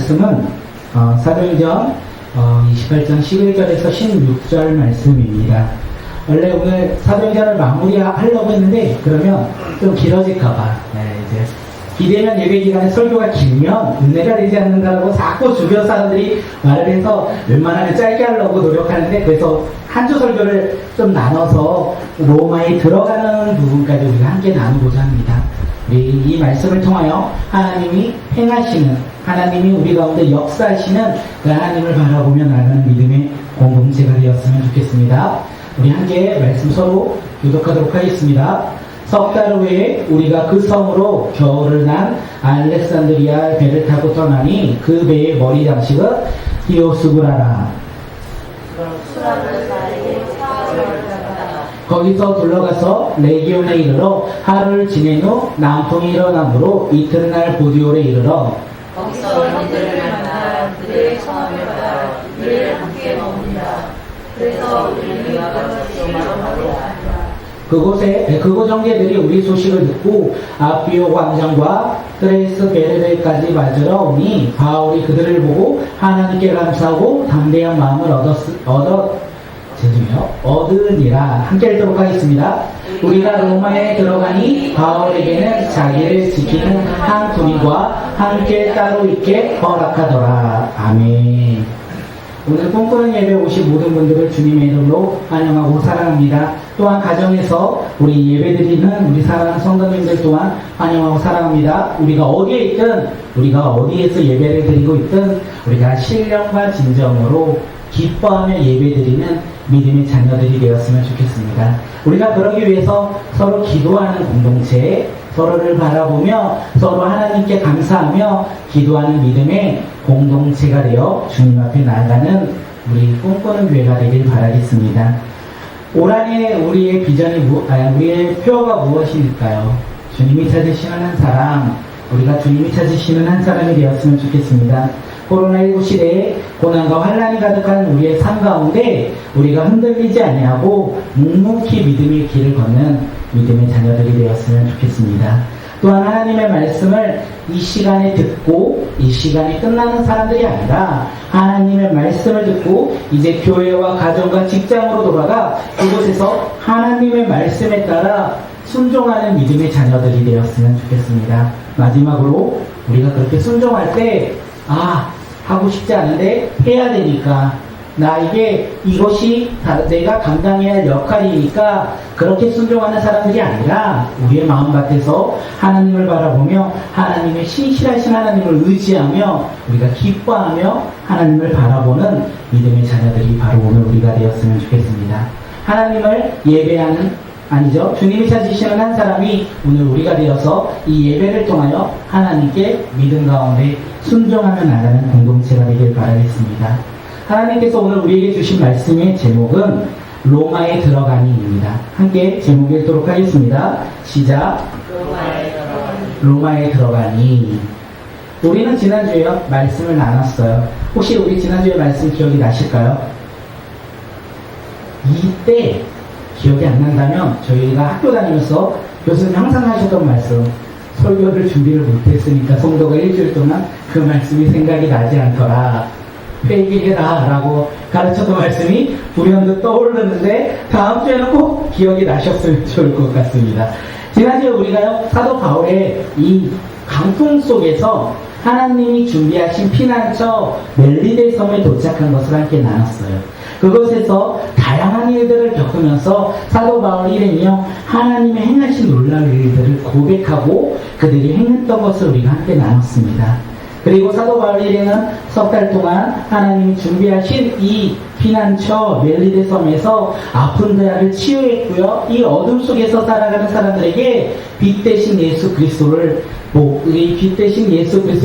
말씀은 사도행전 28장 11절에서 16절 말씀입니다. 원래 오늘 사도행전을 마무리하려고 했는데 그러면 좀 길어질까봐 이제 기대면 예배 기간에 설교가 길면 은혜가 되지 않는다고 자꾸 주변 사람들이 말을 해서 웬만하면 짧게 하려고 노력하는데, 그래서 한 주 설교를 좀 나눠서 로마에 들어가는 부분까지 우리가 함께 나누고자 합니다. 우리 이 말씀을 통하여 하나님이 행하시는, 하나님이 우리 가운데 역사하시는 그 하나님을 바라보며 나가는 믿음의 공동체가 되었으면 좋겠습니다. 우리 함께 말씀 서로 교독하도록 하겠습니다. 석 달 후에 우리가 그 섬으로 겨울을 난 알렉산드리아 배를 타고 떠나니 그 배의 머리 장식은 디오스구라라. 거기서 둘러가서 레기온에 이르러 하루를 지낸 후 남풍이 일어나므로 이튿날 보디올에 이르러 거기서 형제를 만나 그들의 성함을 받아 그들을 함께 머문다. 그래서 우리는 로마로 그곳 형제들이 우리 소식을 듣고 아비오 광장과 트레이스 베르베까지 맞으러 오니 바울이 그들을 보고 하나님께 감사하고 담대한 마음을 얻으니라. 함께 읽도록 하겠습니다. 우리가 로마에 들어가니 바울에게는 자기를 지키는 한 군인과 함께 따로 있게 허락하더라. 아멘. 오늘 꿈꾸는 예배 오신 모든 분들을 주님의 이름으로 환영하고 사랑합니다. 또한 가정에서 우리 예배드리는 우리 사랑하는 성도님들 또한 환영하고 사랑합니다. 우리가 어디에 있든, 우리가 어디에서 예배를 드리고 있든 우리가 신령과 진정으로 기뻐하며 예배드리는 믿음의 자녀들이 되었으면 좋겠습니다. 우리가 그러기 위해서 서로 기도하는 공동체, 서로를 바라보며 서로 하나님께 감사하며 기도하는 믿음의 공동체가 되어 주님 앞에 나아가는 우리 꿈꾸는 교회가 되길 바라겠습니다. 올 한해 우리의 비전이 우리의 표어가 무엇일까요? 주님이 찾으시는 한 사람, 우리가 주님이 찾으시는 한 사람이 되었으면 좋겠습니다. 코로나19 시대에 고난과 환난이 가득한 우리의 삶 가운데 우리가 흔들리지 아니하고 묵묵히 믿음의 길을 걷는 믿음의 자녀들이 되었으면 좋겠습니다. 또한 하나님의 말씀을 이 시간에 듣고 이 시간이 끝나는 사람들이 아니라 하나님의 말씀을 듣고 이제 교회와 가정과 직장으로 돌아가 그곳에서 하나님의 말씀에 따라 순종하는 믿음의 자녀들이 되었으면 좋겠습니다. 마지막으로 우리가 그렇게 순종할 때 하고 싶지 않은데 해야 되니까, 나에게 이것이 내가 감당해야 할 역할이니까 그렇게 순종하는 사람들이 아니라 우리의 마음밭에서 하나님을 바라보며 하나님의 신실하신 하나님을 의지하며 우리가 기뻐하며 하나님을 바라보는 믿음의 자녀들이 바로 오늘 우리가 되었으면 좋겠습니다. 하나님을 예배하는, 주님이 찾으시는 한 사람이 오늘 우리가 되어서 이 예배를 통하여 하나님께 믿음 가운데 순종하며 나가는 공동체가 되길 바라겠습니다. 하나님께서 오늘 우리에게 주신 말씀의 제목은 로마에 들어가니입니다. 함께 제목 읽도록 하겠습니다. 시작. 로마에 들어가니. 우리는 지난주에 말씀을 나눴어요. 혹시 우리 지난주에 말씀 기억이 나실까요? 이때 기억이 안 난다면 저희가 학교 다니면서 교수님 항상 하셨던 말씀, 설교를 준비를 못했으니까 성도가 일주일 동안 그 말씀이 생각이 나지 않더라, 회개해라 라고 가르쳤던 말씀이 불현듯 떠오르는데 다음 주에는 꼭 기억이 나셨으면 좋을 것 같습니다. 지난주에 우리가요, 사도 바울의 이 강풍 속에서 하나님이 준비하신 피난처 멜리데 섬에 도착한 것을 함께 나눴어요. 그곳에서 다양한 일들을 겪으면서 사도 바울이 이름이요 하나님의 행하신 놀라운 일들을 고백하고 그들이 행했던 것을 우리가 함께 나눴습니다. 그리고 사도 바울이 이르는 석 달 동안 하나님이 준비하신 이 피난처 멜리데 섬에서 아픈 자를 치유했고요, 이 어둠 속에서 살아가는 사람들에게 빛 대신 예수 그리스도의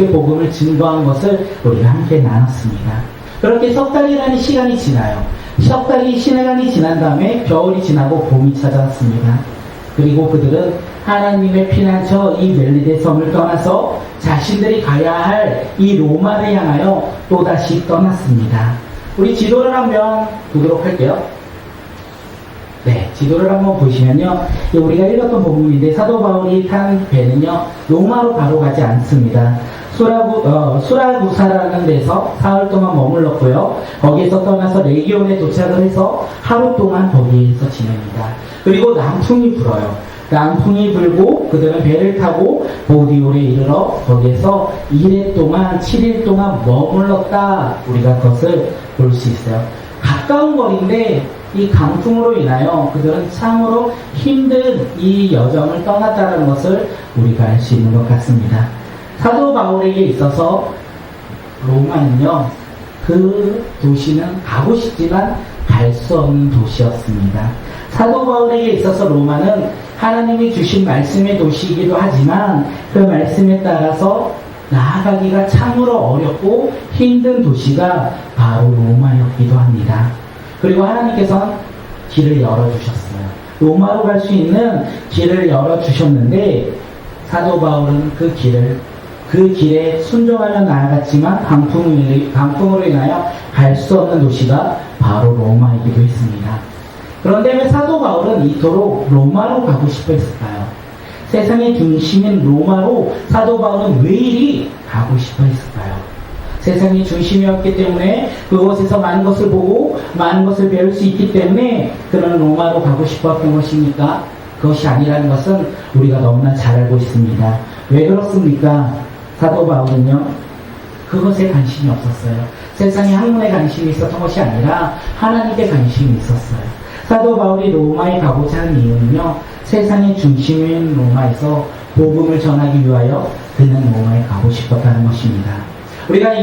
복음을 증거한 것을 우리가 함께 나눴습니다. 그렇게 석 달이라는 시간이 지나요. 석 달이 시간이 지난 다음에 겨울이 지나고 봄이 찾아왔습니다. 그리고 그들은 하나님의 피난처 이 멜리데 섬을 떠나서 자신들이 가야 할 이 로마를 향하여 또다시 떠났습니다. 우리 지도를 한번 보도록 할게요. 네, 지도를 한번 보시면요, 우리가 읽었던 부분인데 사도 바울이 탄 배는요 로마로 바로 가지 않습니다. 수라구사라는 데서 사흘 동안 머물렀고요. 거기에서 떠나서 레기온에 도착을 해서 하루 동안 거기에서 지냅니다. 그리고 남풍이 불어요. 남풍이 불고 그들은 배를 타고 보디올에 이르러 거기에서 2일 동안 7일 동안 머물렀다. 우리가 그것을 볼 수 있어요. 가까운 거리인데 이 강풍으로 인하여 그들은 참으로 힘든 이 여정을 떠났다는 것을 우리가 알 수 있는 것 같습니다. 사도 바울에게 있어서 로마는요, 그 도시는 가고 싶지만 갈 수 없는 도시였습니다. 사도 바울에게 있어서 로마는 하나님이 주신 말씀의 도시이기도 하지만 그 말씀에 따라서 나아가기가 참으로 어렵고 힘든 도시가 바로 로마였기도 합니다. 그리고 하나님께서는 길을 열어주셨어요. 로마로 갈 수 있는 길을 열어주셨는데 사도 바울은 그 길에 순종하며 나아갔지만 강풍으로 인하여 갈 수 없는 도시가 바로 로마이기도 했습니다. 그런데 왜 사도 바울은 이토록 로마로 가고 싶어 했을까요? 세상의 중심인 로마로 사도 바울은 왜 이리 가고 싶어 했을까요? 세상의 중심이었기 때문에 그곳에서 많은 것을 보고 많은 것을 배울 수 있기 때문에 그는 로마로 가고 싶었던 것입니까? 그것이 아니라는 것은 우리가 너무나 잘 알고 있습니다. 왜 그렇습니까? 사도 바울은요, 그것에 관심이 없었어요. 세상의 학문에 관심이 있었던 것이 아니라 하나님께 관심이 있었어요. 사도 바울이 로마에 가고자 하는 이유는요, 세상의 중심인 로마에서 복음을 전하기 위하여 그는 로마에 가고 싶었다는 것입니다. 우리가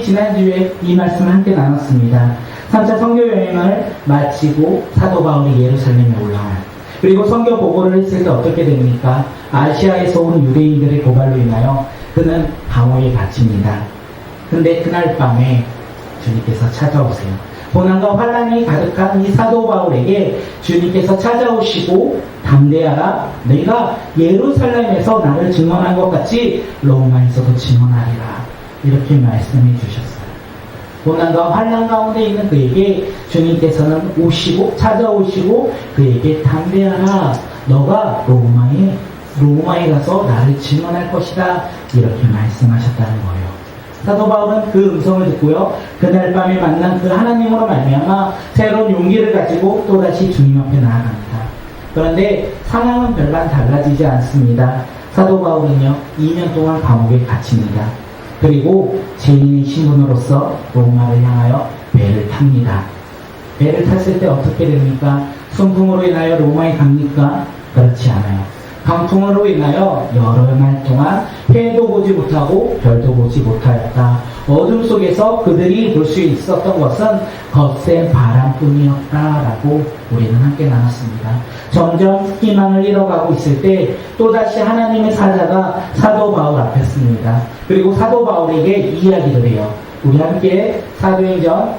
지난주에 이 말씀을 함께 나눴습니다. 3차 선교 여행을 마치고 사도 바울이 예루살렘에 올라와요. 그리고 선교 보고를 했을 때 어떻게 됩니까? 아시아에서 온 유대인들의 고발로 인하여 그는 감옥에 갇힙니다. 근데 그날 밤에 주님께서 찾아오세요. 고난과 환난이 가득한 이 사도 바울에게 주님께서 찾아오시고 담대하라, 내가 예루살렘에서 나를 증언한 것 같이 로마에서도 증언하리라, 이렇게 말씀해 주셨어요. 고난과 환난 가운데 있는 그에게 주님께서는 찾아오시고 그에게 담대하라, 너가 로마에 가서 나를 증언할 것이다, 이렇게 말씀하셨다는 거예요. 사도 바울은 그 음성을 듣고요, 그날 밤에 만난 그 하나님으로 말미암아 새로운 용기를 가지고 또다시 주님 앞에 나아갑니다. 그런데 상황은 별반 달라지지 않습니다. 사도 바울은요, 2년 동안 감옥에 갇힙니다. 그리고 죄인의 신분으로서 로마를 향하여 배를 탑니다. 배를 탔을 때 어떻게 됩니까? 순풍으로 인하여 로마에 갑니까? 그렇지 않아요. 강풍으로 인하여 여러 날 동안 해도 보지 못하고 별도 보지 못하였다. 어둠 속에서 그들이 볼 수 있었던 것은 거센 바람뿐이었다라고 우리는 함께 나눴습니다. 점점 희망을 잃어가고 있을 때 또다시 하나님의 사자가 사도 바울 앞에 씁니다. 그리고 사도 바울에게 이야기를 해요. 우리 함께 사도행전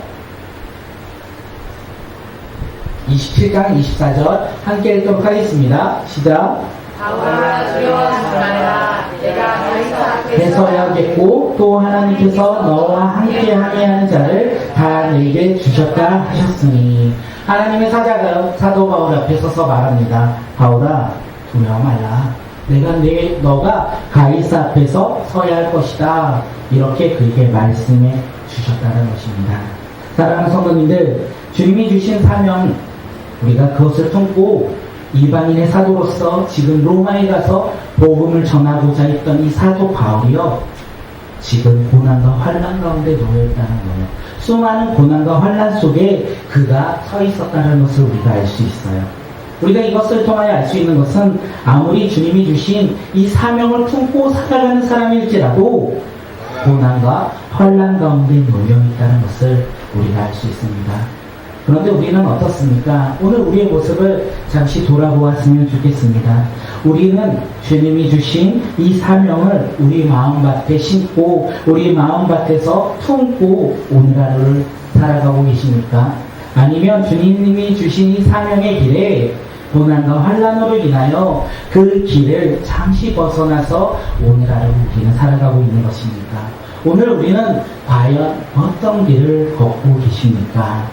27장 24절 함께 읽도록 하겠습니다. 시작. 바울아, 두려워하지 말라. 내가 가이사 앞에서 해서야겠고 또 하나님께서 너와 함께 항해하는 자를 다 내게 주셨다 하셨으니, 하나님의 사자가 사도 바울 앞에 서서 말합니다. 바울아, 두려워 말라. 너가 가이사 앞에서 서야 할 것이다, 이렇게 그에게 말씀해 주셨다는 것입니다. 사랑하는 성도님들, 주님이 주신 사명, 우리가 그것을 품고 이방인의 사도로서 지금 로마에 가서 복음을 전하고자 했던 이 사도 바울이요, 지금 고난과 환난 가운데 놓여있다는 거예요. 수많은 고난과 환난 속에 그가 서 있었다는 것을 우리가 알 수 있어요. 우리가 이것을 통하여 알 수 있는 것은 아무리 주님이 주신 이 사명을 품고 살아가는 사람일지라도 고난과 환난 가운데 놓여있다는 것을 우리가 알 수 있습니다. 그런데 우리는 어떻습니까? 오늘 우리의 모습을 잠시 돌아보았으면 좋겠습니다. 우리는 주님이 주신 이 사명을 우리 마음밭에 심고 우리 마음밭에서 품고 오늘 하루를 살아가고 계십니까? 아니면 주님이 주신 이 사명의 길에 고난과 환난으로 인하여 그 길을 잠시 벗어나서 오늘 하루 우리는 살아가고 있는 것입니까? 오늘 우리는 과연 어떤 길을 걷고 계십니까?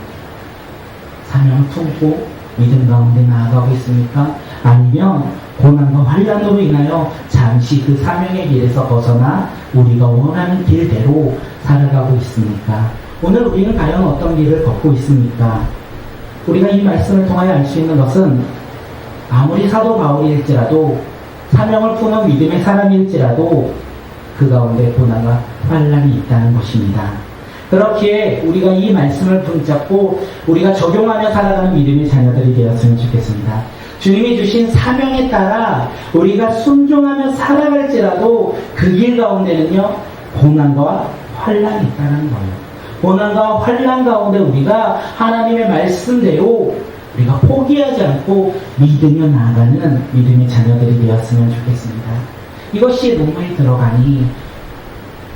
사명을 품고 믿음 가운데 나아가고 있습니까? 아니면 고난과 환란으로 인하여 잠시 그 사명의 길에서 벗어나 우리가 원하는 길대로 살아가고 있습니까? 오늘 우리는 과연 어떤 길을 걷고 있습니까? 우리가 이 말씀을 통하여 알 수 있는 것은 아무리 사도 바울일지라도 사명을 푸는 믿음의 사람일지라도 그 가운데 고난과 환란이 있다는 것입니다. 그렇기에 우리가 이 말씀을 붙잡고 우리가 적용하며 살아가는 믿음의 자녀들이 되었으면 좋겠습니다. 주님이 주신 사명에 따라 우리가 순종하며 살아갈지라도 그 길 가운데는요, 고난과 환란이 있다는 거예요. 고난과 환란 가운데 우리가 하나님의 말씀대로 우리가 포기하지 않고 믿으며 나아가는 믿음의 자녀들이 되었으면 좋겠습니다. 이것이 눈물이 들어가니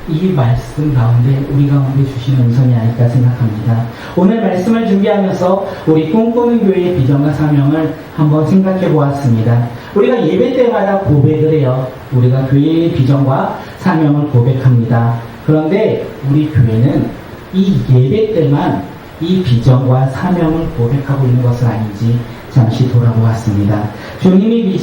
이 말씀 가운데 우리 가운데 주시는 음성이 아닐까 생각합니다. 오늘 말씀을 준비하면서 우리 꿈꾸는 교회의 비전과 사명을 한번 생각해 보았습니다. 우리가 예배 때마다 고백을 해요. 우리가 교회의 비전과 사명을 고백합니다. 그런데 우리 교회는 이 예배 때만 이 비전과 사명을 고백하고 있는 것은 아닌지 잠시 돌아보았습니다. 주님이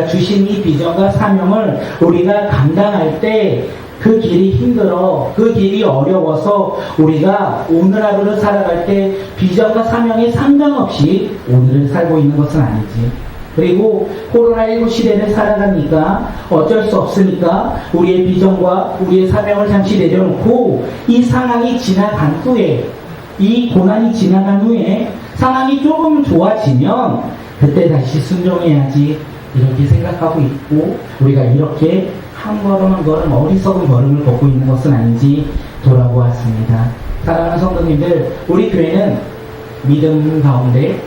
주신 이 비전과 사명을 우리가 감당할 때 그 길이 힘들어, 그 길이 어려워서 우리가 오늘 하루를 살아갈 때 비전과 사명에 상관없이 오늘을 살고 있는 것은 아니지. 그리고 코로나19 시대를 살아가니까 어쩔 수 없으니까 우리의 비전과 우리의 사명을 잠시 내려놓고 이 상황이 지나간 후에, 이 고난이 지나간 후에 상황이 조금 좋아지면 그때 다시 순종해야지 이렇게 생각하고 있고, 우리가 이렇게 한 걸음 한 걸음 어리석은 걸음을 걷고 있는 것은 아닌지 돌아보았습니다. 사랑하는 성도님들, 우리 교회는 믿음 가운데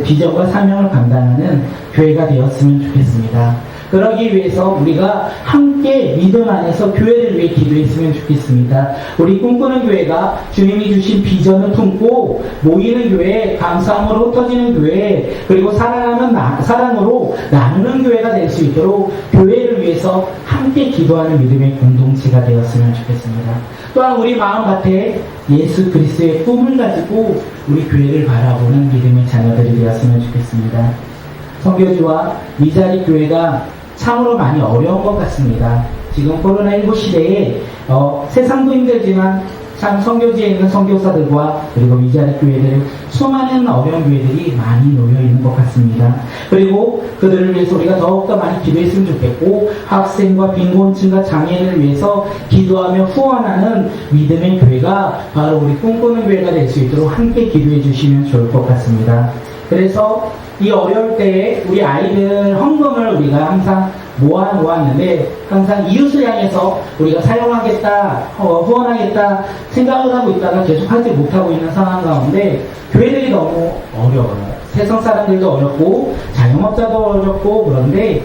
비전과 사명을 감당하는 교회가 되었으면 좋겠습니다. 그러기 위해서 우리가 함께 믿음 안에서 교회를 위해 기도했으면 좋겠습니다. 우리 꿈꾸는 교회가 주님이 주신 비전을 품고 모이는 교회, 감사함으로 흩어지는 교회, 그리고 사랑으로 나누는 교회가 될 수 있도록 교회를 위해서 함께 기도하는 믿음의 공동체가 되었으면 좋겠습니다. 또한 우리 마음밭에 예수 그리스도의 꿈을 가지고 우리 교회를 바라보는 믿음의 자녀들이 되었으면 좋겠습니다. 선교지와 이 자리 교회가 참으로 많이 어려운 것 같습니다. 지금 코로나19 시대에 세상도 힘들지만 참 선교지에 있는 선교사들과 그리고 이 자리 교회들, 수많은 어려운 교회들이 많이 놓여 있는 것 같습니다. 그리고 그들을 위해서 우리가 더욱더 많이 기도했으면 좋겠고, 학생과 빈곤층과 장애인을 위해서 기도하며 후원하는 믿음의 교회가 바로 우리 꿈꾸는 교회가 될 수 있도록 함께 기도해 주시면 좋을 것 같습니다. 그래서 이 어려울 때에 우리 아이들 헌금을 우리가 항상 모아놓았는데, 항상 이웃을 향해서 우리가 사용하겠다, 후원하겠다 생각을 하고 있다가 계속 하지 못하고 있는 상황 가운데 교회들이 너무 어려워요. 세상 사람들도 어렵고 자영업자도 어렵고, 그런데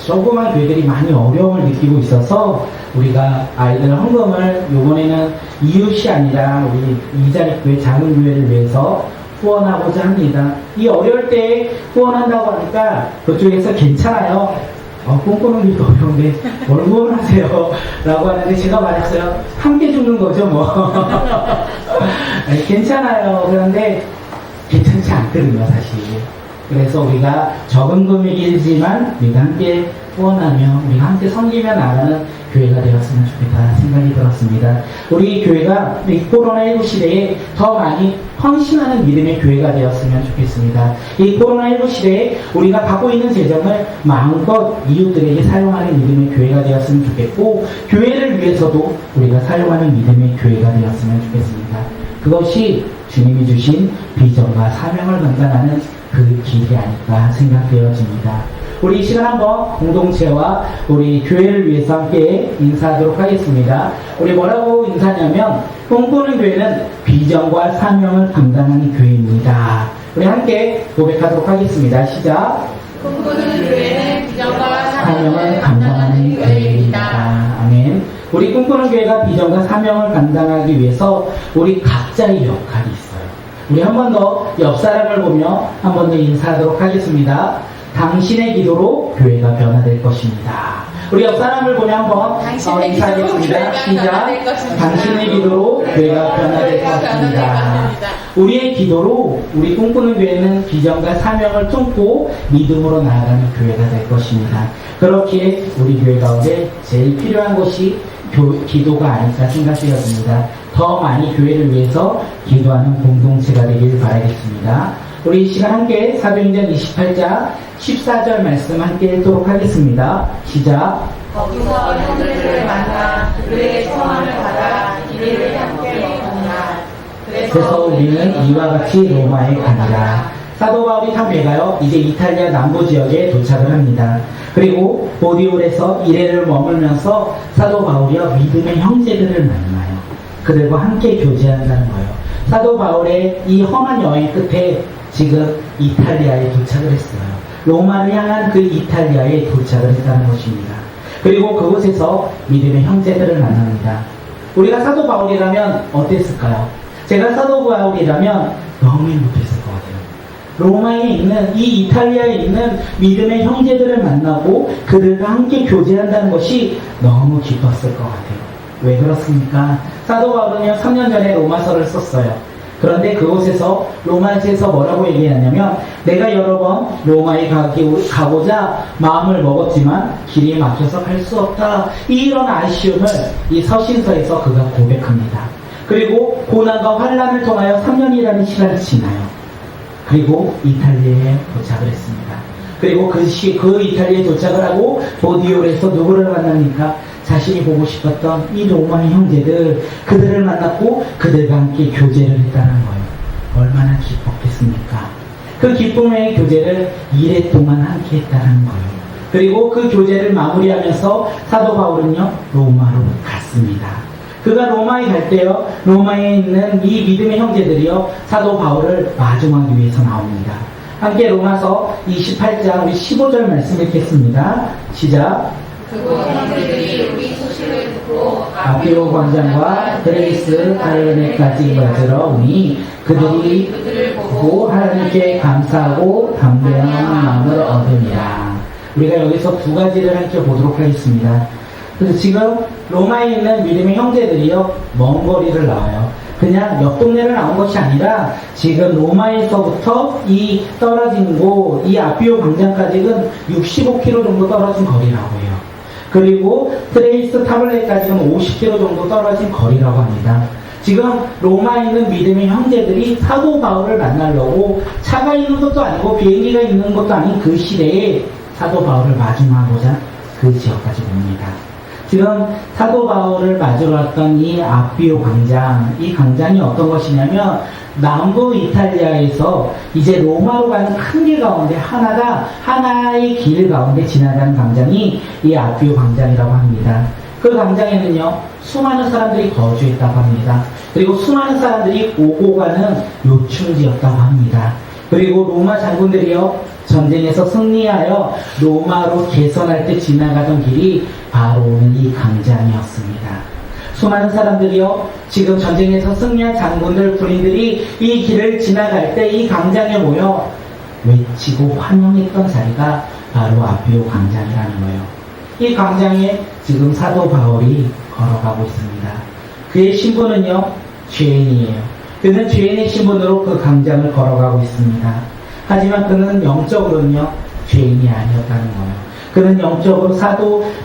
조그만 교회들이 많이 어려움을 느끼고 있어서 우리가 아이들 헌금을 이번에는 이웃이 아니라 우리 이자리 교회 작은 교회를 위해서 후원하고자 합니다. 이 어려울 때 후원한다고 하니까 그쪽에서 괜찮아요. 꿈꾸는 일도 어려운데 뭘 후원하세요? 라고 하는데 제가 말했어요. 함께 죽는 거죠, 뭐. 아니, 괜찮아요. 그런데 괜찮지 않거든요, 사실. 그래서 우리가 적은 금액이지만 우리가 함께 후원하며 우리가 함께 섬기며 나가는 교회가 되었으면 좋겠다 생각이 들었습니다. 우리 교회가 이 코로나19 시대에 더 많이 헌신하는 믿음의 교회가 되었으면 좋겠습니다. 이 코로나19 시대에 우리가 갖고 있는 재정을 마음껏 이웃들에게 사용하는 믿음의 교회가 되었으면 좋겠고, 교회를 위해서도 우리가 사용하는 믿음의 교회가 되었으면 좋겠습니다. 그것이 주님이 주신 비전과 사명을 감당하는 그 길이 아닐까 생각되어집니다. 우리 이 시간 한번 공동체와 우리 교회를 위해서 함께 인사하도록 하겠습니다. 우리 뭐라고 인사하냐면, 꿈꾸는 교회는 비전과 사명을 감당하는 교회입니다. 우리 함께 고백하도록 하겠습니다. 시작. 꿈꾸는 교회는 비전과 사명을 감당하는 교회입니다. 아멘. 우리 꿈꾸는 교회가 비전과 사명을 감당하기 위해서 우리 각자의 역할이 있어요. 우리 한 번 더 옆 사람을 보며 한 번 더 인사하도록 하겠습니다. 당신의 기도로 교회가 변화될 것입니다. 우리 옆 사람을 보면 한번 당신의 인사하겠습니다. 기도로 시작. 교회가 변화될 것입니다. 당신의 기도로 교회가 변화될 것입니다. 우리의 기도로 우리 꿈꾸는 교회는 비전과 사명을 품고 믿음으로 나아가는 교회가 될 것입니다. 그렇기에 우리 교회 가운데 제일 필요한 것이 기도가 아닐까 생각되어집니다. 더 많이 교회를 위해서 기도하는 공동체가 되길 바라겠습니다. 우리 이 시간 함께 사도행전 28장 14절 말씀 함께 읽도록 하겠습니다. 시작. 거기서 형제들을 만나 그들의 청함을 받아 이들을 함께 먹는다. 그래서 우리는 이와 같이 로마에 갑니다. 사도 바울이 탄 배가요, 이제 이탈리아 남부 지역에 도착을 합니다. 그리고 보디올에서 1회를 머물면서 사도 바울이요, 믿음의 형제들을 만나요. 그들과 함께 교제한다는 거예요. 사도 바울의 이 험한 여행 끝에 지금 이탈리아에 도착을 했어요. 로마를 향한 그 이탈리아에 도착을 했다는 것입니다. 그리고 그곳에서 믿음의 형제들을 만납니다. 우리가 사도 바울이라면 어땠을까요? 제가 사도 바울이라면 너무 행복했을 것 같아요. 로마에 있는 이 이탈리아에 있는 믿음의 형제들을 만나고 그들과 함께 교제한다는 것이 너무 기뻤을 것 같아요. 왜 그렇습니까? 사도 바울은요 3년 전에 로마서를 썼어요. 그런데 그곳에서 로마서에서 뭐라고 얘기하냐면 내가 여러 번 로마에 가고자 마음을 먹었지만 길이 막혀서 갈 수 없다. 이런 아쉬움을 이 서신서에서 그가 고백합니다. 그리고 고난과 환난을 통하여 3년이라는 시간이 지나요. 그리고 이탈리아에 도착을 했습니다. 그리고 그 이탈리아에 도착을 하고 보디올에서 누구를 만납니까? 자신이 보고 싶었던 이 로마의 형제들, 그들을 만났고 그들과 함께 교제를 했다는 거예요. 얼마나 기뻤겠습니까? 그 기쁨의 교제를 2회 동안 함께 했다는 거예요. 그리고 그 교제를 마무리하면서 사도 바울은요 로마로 갔습니다. 그가 로마에 갈 때요, 로마에 있는 이 믿음의 형제들이요 사도 바울을 마중하기 위해서 나옵니다. 함께 로마서 28장 우리 15절 말씀 읽겠습니다. 시작. 그곳 형제들이 우리 소식을 듣고 아피오 광장과 드레이스 가르네까지 맞으러 오니 그들이 보고 하나님께 감사하고 담대한 마음을 얻으니라. 우리가 여기서 두 가지를 함께 보도록 하겠습니다. 그래서 지금 로마에 있는 믿음의 형제들이요 먼 거리를 나와요. 그냥 옆 동네를 나온 것이 아니라 지금 로마에서부터 이 떨어진 곳, 이 아피오 광장까지는 65km 정도 떨어진 거리라고 해요. 그리고 트레이스 타블렛까지는 50km 정도 떨어진 거리라고 합니다. 지금 로마에 있는 믿음의 형제들이 사도 바울을 만나려고 차가 있는 것도 아니고 비행기가 있는 것도 아닌 그 시대에 사도 바울을 마중하고자 그 지역까지 옵니다. 지금 사도 바울을 맞으러 왔던 이 아피오 광장, 이 광장이 어떤 것이냐면 남부 이탈리아에서 이제 로마로 가는 큰 길 가운데 하나의 길 가운데 지나가는 광장이 이 아피오 광장이라고 합니다. 그 광장에는요 수많은 사람들이 거주했다고 합니다. 그리고 수많은 사람들이 오고 가는 요충지였다고 합니다. 그리고 로마 장군들이요 전쟁에서 승리하여 로마로 개선할 때 지나가던 길이 바로 오는 이 광장이었습니다. 수많은 사람들이요 지금 전쟁에서 승리한 장군들 군인들이 이 길을 지나갈 때 이 광장에 모여 외치고 환영했던 자리가 바로 아피오 광장이라는 거예요. 이 광장에 지금 사도 바울이 걸어가고 있습니다. 그의 신분은요 죄인이에요. 그는 죄인의 신분으로 그 광장을 걸어가고 있습니다. 하지만 그는 영적으로는요 죄인이 아니었다는 거예요. 그는 영적으로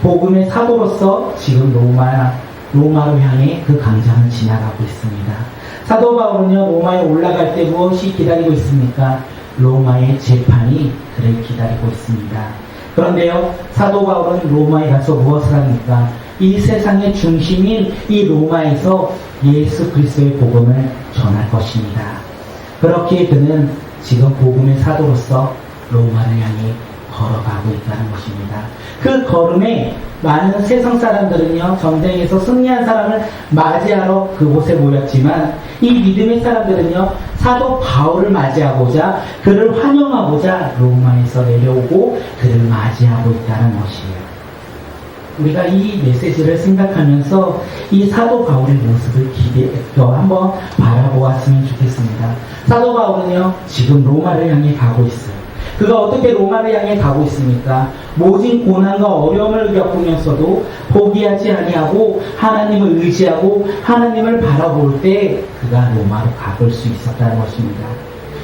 복음의 사도로서 지금 로마로 향해 그 광장을 지나가고 있습니다. 사도 바울은요 로마에 올라갈 때 무엇이 기다리고 있습니까? 로마의 재판이 그를 기다리고 있습니다. 그런데요 사도 바울은 로마에 가서 무엇을 합니까? 이 세상의 중심인 이 로마에서 예수 그리스도의 복음을 전할 것입니다. 그렇기에 그는 지금 복음의 사도로서 로마를 향해 걸어가고 있다는 것입니다. 그 걸음에 많은 세상 사람들은요 전쟁에서 승리한 사람을 맞이하러 그곳에 모였지만 이 믿음의 사람들은요 사도 바울을 맞이하고자 그를 환영하고자 로마에서 내려오고 그를 맞이하고 있다는 것이에요. 우리가 이 메시지를 생각하면서 이 사도 바울의 모습을 한번 바라보았으면 좋겠습니다. 사도 바울은요 지금 로마를 향해 가고 있어요. 그가 어떻게 로마를 향해 가고 있습니까? 모진 고난과 어려움을 겪으면서도 포기하지 아니하고 하나님을 의지하고 하나님을 바라볼 때 그가 로마로 가볼 수 있었다는 것입니다.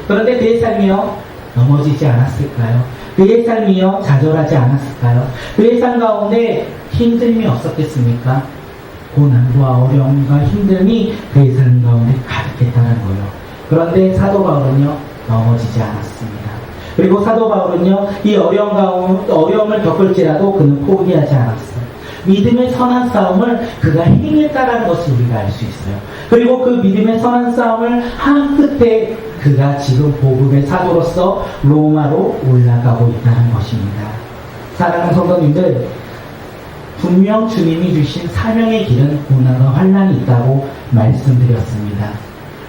그런데 그의 삶이요, 넘어지지 않았을까요? 그의 삶이요, 좌절하지 않았을까요? 그의 삶 가운데 힘듦이 없었겠습니까? 고난과 어려움과 힘듦이 그의 삶 가운데 가득했다는 거예요. 그런데 사도 바울은요, 넘어지지 않았습니다. 그리고 사도 바울은요, 이 어려움을 겪을지라도 그는 포기하지 않았어요. 믿음의 선한 싸움을 그가 행했다라는 것을 우리가 알 수 있어요. 그리고 그 믿음의 선한 싸움을 한 끝에 그가 지금 복음의 사도로서 로마로 올라가고 있다는 것입니다. 사랑하는 성도님들, 분명 주님이 주신 사명의 길은 고난과 환난이 있다고 말씀드렸습니다.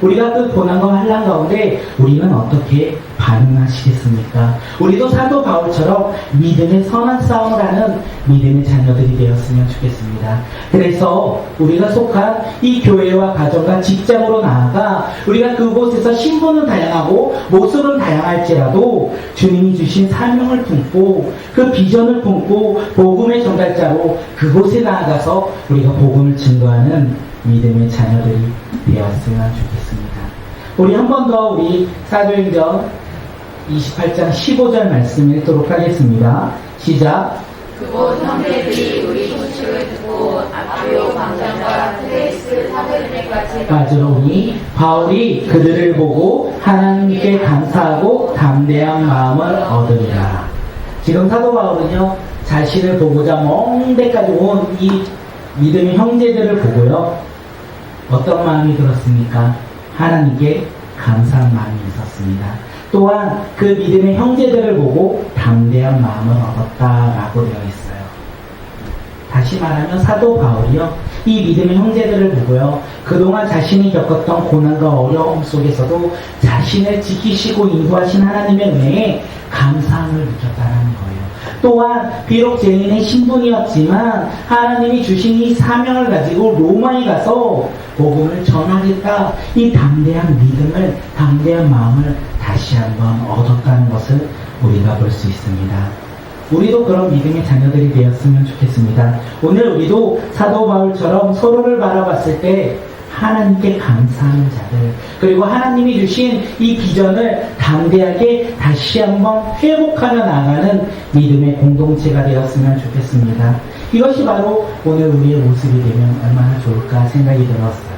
우리가 그 고난과 환난 가운데 우리는 어떻게 반응하시겠습니까? 우리도 사도 바울처럼 믿음의 선한 싸움을 하는 믿음의 자녀들이 되었으면 좋겠습니다. 그래서 우리가 속한 이 교회와 가정과 직장으로 나아가 우리가 그곳에서 신분은 다양하고 모습은 다양할지라도 주님이 주신 사명을 품고 그 비전을 품고 복음의 전달자로 그곳에 나아가서 우리가 복음을 증거하는 믿음의 자녀들이 되었으면 좋겠습니다. 우리 한 번 더 우리 사도행전 28장 15절 말씀 읽도록 하겠습니다. 시작. 그곳 형제들이 우리 소식을 듣고 아피오 광장과 트레이스 사도들에까지 빠지러 오니 바울이 그들을 보고 하나님께 감사하고 담대한 마음을 얻으리라. 지금 사도 바울은요, 자신을 보고자 먼 데까지 온 이 믿음의 형제들을 보고요, 어떤 마음이 들었습니까? 하나님께 감사한 마음이 있었습니다. 또한 그 믿음의 형제들을 보고 담대한 마음을 얻었다라고 되어 있어요. 다시 말하면 사도 바울이요, 이 믿음의 형제들을 보고요, 그동안 자신이 겪었던 고난과 어려움 속에서도 자신을 지키시고 인도하신 하나님의 은혜에 감사함을 느꼈다는 거예요. 또한 비록 죄인의 신분이었지만 하나님이 주신 이 사명을 가지고 로마에 가서 복음을 전하겠다, 이 담대한 믿음을, 담대한 마음을 다시 한번 얻었다는 것을 우리가 볼 수 있습니다. 우리도 그런 믿음의 자녀들이 되었으면 좋겠습니다. 오늘 우리도 사도 바울처럼 서로를 바라봤을 때 하나님께 감사하는 자들, 그리고 하나님이 주신 이 비전을 담대하게 다시 한번 회복하며 나아가는 믿음의 공동체가 되었으면 좋겠습니다. 이것이 바로 오늘 우리의 모습이 되면 얼마나 좋을까 생각이 들었어요.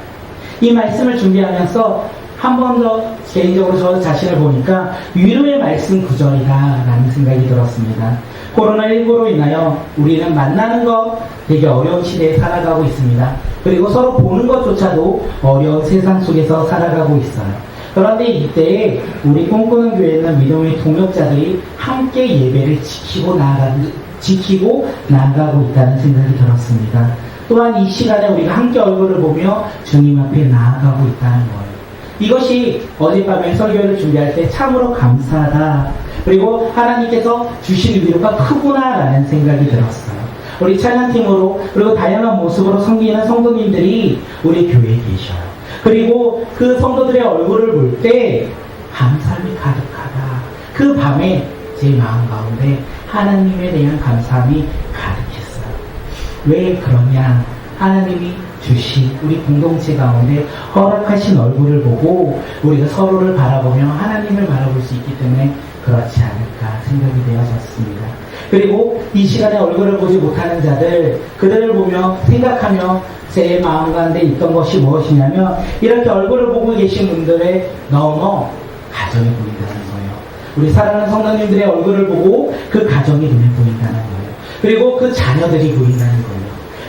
이 말씀을 준비하면서 한 번 더 개인적으로 저 자신을 보니까 위로의 말씀 구절이다라는 생각이 들었습니다. 코로나19로 인하여 우리는 만나는 것 되게 어려운 시대에 살아가고 있습니다. 그리고 서로 보는 것조차도 어려운 세상 속에서 살아가고 있어요. 그런데 이때에 우리 꿈꾸는 교회에 있는 믿음의 동역자들이 함께 예배를 지키고 나아가고 있다는 생각이 들었습니다. 또한 이 시간에 우리가 함께 얼굴을 보며 주님 앞에 나아가고 있다는 거예요. 이것이 어젯밤에 설교를 준비할 때 참으로 감사하다, 그리고 하나님께서 주신 위로가 크구나라는 생각이 들었어요. 우리 찬양팀으로 그리고 다양한 모습으로 섬기는 성도님들이 우리 교회에 계셔요. 그리고 그 성도들의 얼굴을 볼 때 감사함이 가득하다. 그 밤에 제 마음 가운데 하나님에 대한 감사함이 가득했어요. 왜 그러냐? 하나님이 주신 우리 공동체 가운데 허락하신 얼굴을 보고 우리가 서로를 바라보며 하나님을 바라볼 수 있기 때문에 그렇지 않을까 생각이 되어졌습니다. 그리고 이 시간에 얼굴을 보지 못하는 자들, 그들을 보며 생각하며 제 마음 가운데 있던 것이 무엇이냐면, 이렇게 얼굴을 보고 계신 분들의 너무 가정이 보인다는 거예요. 우리 사랑하는 성도님들의 얼굴을 보고 그 가정이 눈에 보인다는 거예요. 그리고 그 자녀들이 보인다는 거예요.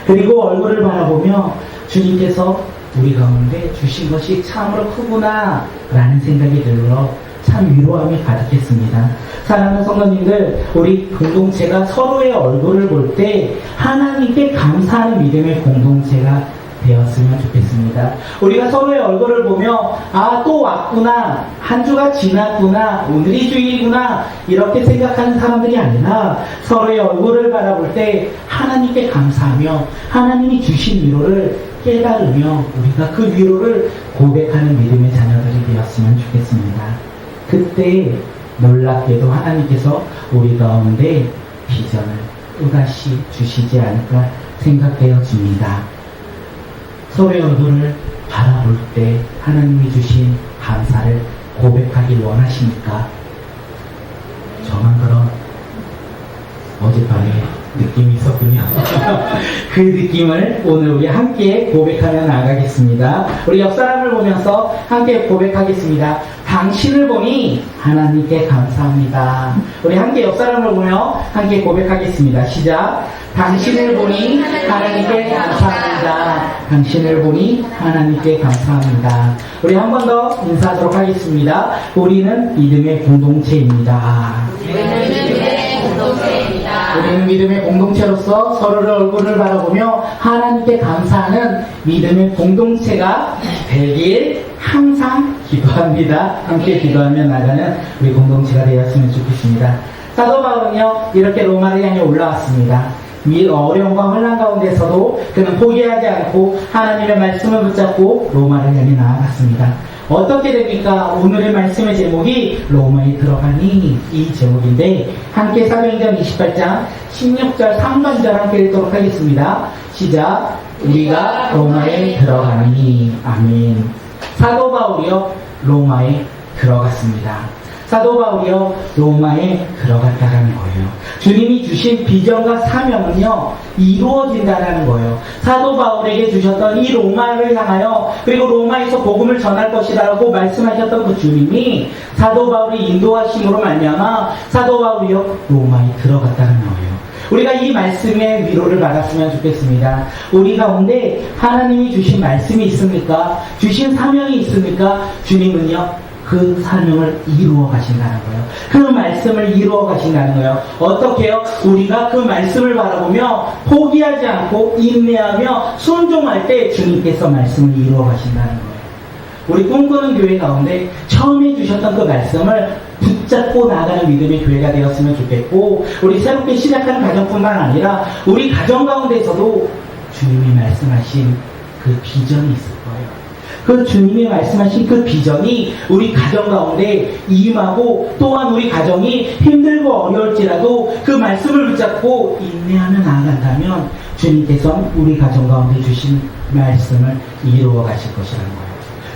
그리고 얼굴을 바라보며 주님께서 우리 가운데 주신 것이 참으로 크구나 라는 생각이 들어 참 위로함이 가득했습니다. 사랑하는 성도님들, 우리 공동체가 서로의 얼굴을 볼 때 하나님께 감사하는 믿음의 공동체가 되었으면 좋겠습니다. 우리가 서로의 얼굴을 보며 또 왔구나, 한 주가 지났구나, 오늘이 주일이구나 이렇게 생각하는 사람들이 아니라 서로의 얼굴을 바라볼 때 하나님께 감사하며 하나님이 주신 위로를 깨달으며 우리가 그 위로를 고백하는 믿음의 자녀들이 되었으면 좋겠습니다. 그때 놀랍게도 하나님께서 우리 가운데 비전을 또다시 주시지 않을까 생각되어집니다. 서로의 얼굴을 바라볼 때 하나님이 주신 감사를 고백하길 원하십니까? 저만 그런 어젯밤에 느낌이 있었군요. 그 느낌을 오늘 우리 함께 고백하며 나가겠습니다. 우리 옆 사람을 보면서 함께 고백하겠습니다. 당신을 보니 하나님께 감사합니다. 우리 함께 옆 사람을 보며 함께 고백하겠습니다. 시작. 당신을 보니 하나님께 감사합니다. 당신을 보니 하나님께 감사합니다. 우리 한 번 더 인사하도록 하겠습니다. 우리는 믿음의 공동체입니다. 우리는 믿음의 공동체로서 서로를 얼굴을 바라보며 하나님께 감사하는 믿음의 공동체가 되길 항상 기도합니다. 함께 기도하며 나가는 우리 공동체가 되었으면 좋겠습니다. 사도 바울은요, 이렇게 로마를 향해 올라왔습니다. 어려움과 혼란 가운데서도 그는 포기하지 않고 하나님의 말씀을 붙잡고 로마를 향해 나아갔습니다. 어떻게 됩니까? 오늘의 말씀의 제목이 로마에 들어가니 이 제목인데 함께 사도행전 28장 16절 3번절 함께 읽도록 하겠습니다. 시작. 우리가 로마에 들어가니. 아멘. 사도 바울이요 로마에 들어갔습니다. 사도 바울이요 로마에 들어갔다는 거예요. 주님이 주신 비전과 사명은요 이루어진다는 거예요. 사도 바울에게 주셨던 이 로마를 향하여 그리고 로마에서 복음을 전할 것이라고 말씀하셨던 그 주님이 사도 바울의 인도하심으로 말미암아 사도 바울이요 로마에 들어갔다는 거예요. 우리가 이 말씀의 위로를 받았으면 좋겠습니다. 우리 가운데 하나님이 주신 말씀이 있습니까? 주신 사명이 있습니까? 주님은요 그 사명을 이루어 가신다는 거예요. 그 말씀을 이루어 가신다는 거예요. 어떻게요? 우리가 그 말씀을 바라보며 포기하지 않고 인내하며 순종할 때 주님께서 말씀을 이루어 가신다는 거예요. 우리 꿈꾸는 교회 가운데 처음에 주셨던 그 말씀을 붙잡고 나가는 믿음의 교회가 되었으면 좋겠고, 우리 새롭게 시작하는 가정뿐만 아니라 우리 가정 가운데서도 주님이 말씀하신 그 비전이 있을 거예요. 그 주님이 말씀하신 그 비전이 우리 가정 가운데 임하고, 또한 우리 가정이 힘들고 어려울지라도 그 말씀을 붙잡고 인내하며 나아간다면 주님께서는 우리 가정 가운데 주신 말씀을 이루어 가실 것이라는 거예요.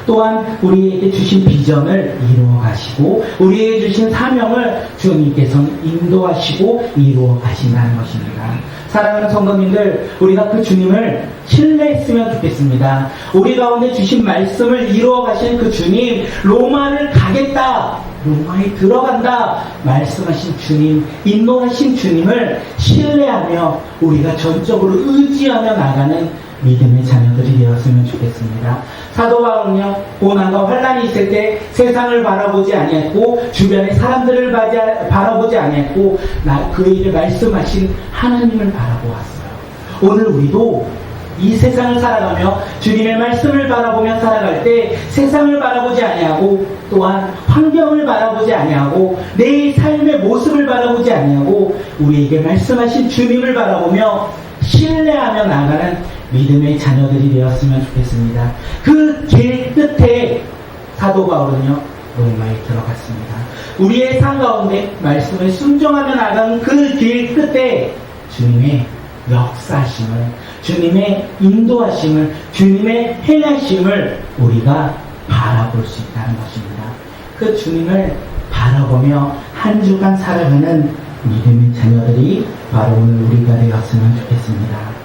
또한 우리에게 주신 비전을 이루어 가시고 우리에게 주신 사명을 주님께서는 인도하시고 이루어 가신다는 것입니다. 사랑하는 성도님들, 우리가 그 주님을 신뢰했으면 좋겠습니다. 우리 가운데 주신 말씀을 이루어 가신 그 주님, 로마를 가겠다, 로마에 들어간다 말씀하신 주님, 인도하신 주님을 신뢰하며 우리가 전적으로 의지하며 나가는 믿음의 자녀들이 되었으면 좋겠습니다. 사도 바울은요, 고난과 환란이 있을 때 세상을 바라보지 아니했고 주변의 사람들을 바라보지 아니했고 그에게 말씀하신 하나님을 바라보았어요. 오늘 우리도 이 세상을 살아가며 주님의 말씀을 바라보며 살아갈 때 세상을 바라보지 아니하고 또한 환경을 바라보지 아니하고 내 삶의 모습을 바라보지 아니하고 우리에게 말씀하신 주님을 바라보며 신뢰하며 나가는 믿음의 자녀들이 되었으면 좋겠습니다. 그 길 끝에 사도 바울은요 로마에 들어갔습니다. 우리의 삶 가운데 말씀을 순종하며 나가는 그 길 끝에 주님의 역사심을, 주님의 인도하심을, 주님의 행하심을 우리가 바라볼 수 있다는 것입니다. 그 주님을 바라보며 한 주간 살아가는 믿음의 자녀들이 바로 오늘 우리가 되었으면 좋겠습니다.